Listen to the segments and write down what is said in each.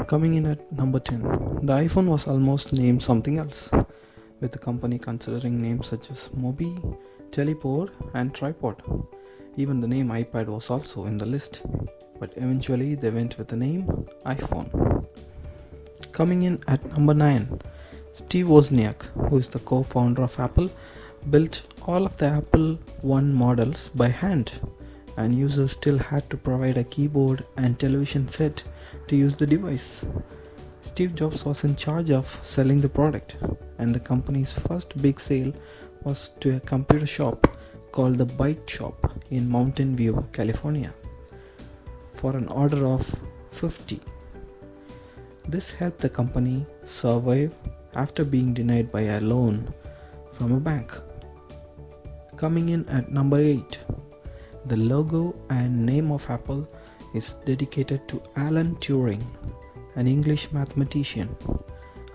Coming in at number 10, the iPhone was almost named something else, with the company considering names such as Mobi, Teleport, and Tripod. Even the name iPad was also in the list, but eventually they went with the name iPhone. Coming in at number 9, Steve Wozniak, who is the co-founder of Apple, built all of the Apple I models by hand, and users still had to provide a keyboard and television set to use the device. Steve Jobs was in charge of selling the product, and the company's first big sale was to a computer shop called the Byte Shop in Mountain View, California, for an order of 50. This helped the company survive after being denied by a loan from a bank. Coming in at number 8, the logo and name of Apple is dedicated to Alan Turing, an English mathematician,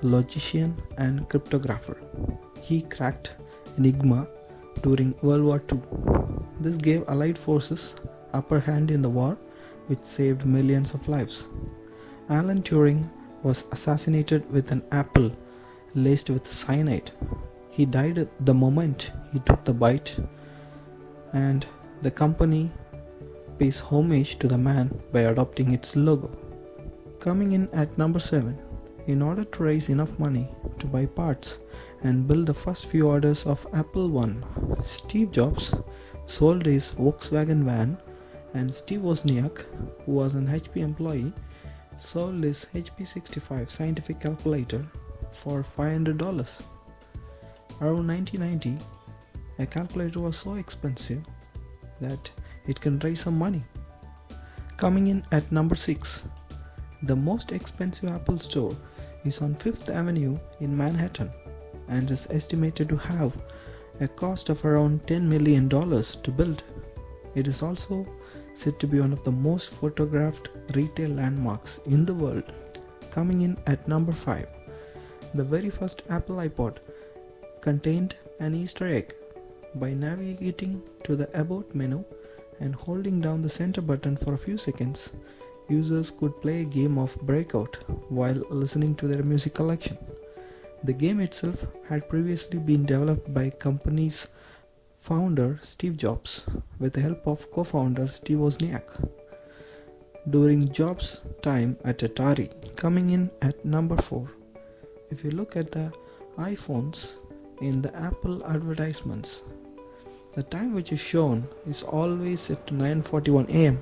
logician and cryptographer. He cracked Enigma during World War II. This gave Allied forces upper hand in the war, which saved millions of lives. Alan Turing was assassinated with an apple laced with cyanide. He died the moment he took the bite, and the company pays homage to the man by adopting its logo. Coming in at number 7, in order to raise enough money to buy parts and build the first few orders of Apple I, Steve Jobs sold his Volkswagen van, and Steve Wozniak, who was an HP employee, sold his HP 65 scientific calculator for $500. Around 1990, a calculator was so expensive that it can raise some money. Coming in at number 6, the most expensive Apple store is on 5th Avenue in Manhattan and is estimated to have a cost of around $10 million to build. It is also said to be one of the most photographed retail landmarks in the world. Coming in at number 5, the very first Apple iPod contained an Easter egg. By navigating to the About menu and holding down the center button for a few seconds, users could play a game of Breakout while listening to their music collection. The game itself had previously been developed by company's founder Steve Jobs with the help of co-founder Steve Wozniak during Jobs' time at Atari. Coming in at number 4, if you look at the iPhones in the Apple advertisements, the time which is shown is always set to 9:41 AM,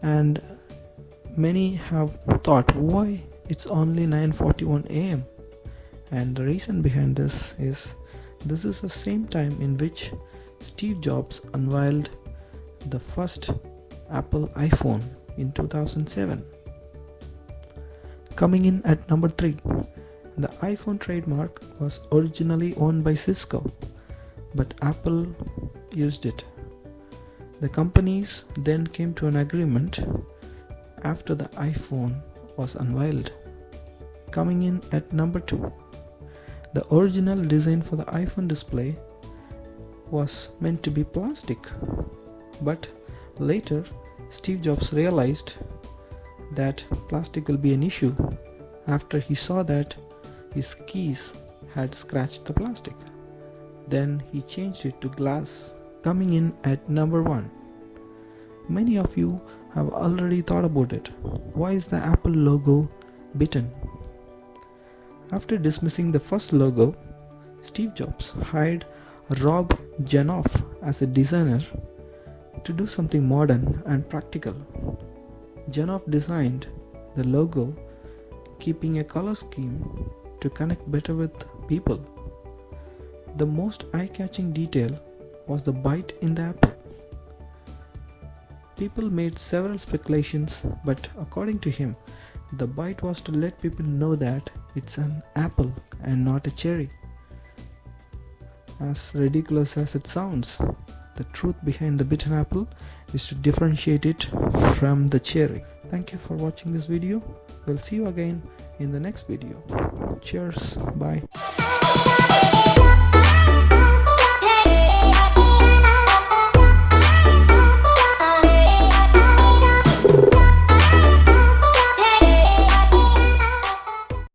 and many have thought why it's only 9:41 AM, and the reason behind this is the same time in which Steve Jobs unveiled the first Apple iPhone in 2007. Coming in at number 3, the iPhone trademark was originally owned by Cisco, but Apple used it. The companies then came to an agreement after the iPhone was unveiled. Coming in at number 2, the original design for the iPhone display was meant to be plastic, but later Steve Jobs realized that plastic will be an issue after he saw that his keys had scratched the plastic. Then he changed it to glass. Coming in at number 1, many of you have already thought about it. Why is the Apple logo bitten? After dismissing the first logo, Steve Jobs hired Rob Janoff as a designer to do something modern and practical. Janoff designed the logo keeping a color scheme to connect better with people. The most eye-catching detail was the bite in the apple. People made several speculations, but according to him, the bite was to let people know that it's an apple and not a cherry. As ridiculous as it sounds, the truth behind the bitten apple is to differentiate it from the cherry. Thank you for watching this video. We'll see you again in the next video. Cheers. Bye.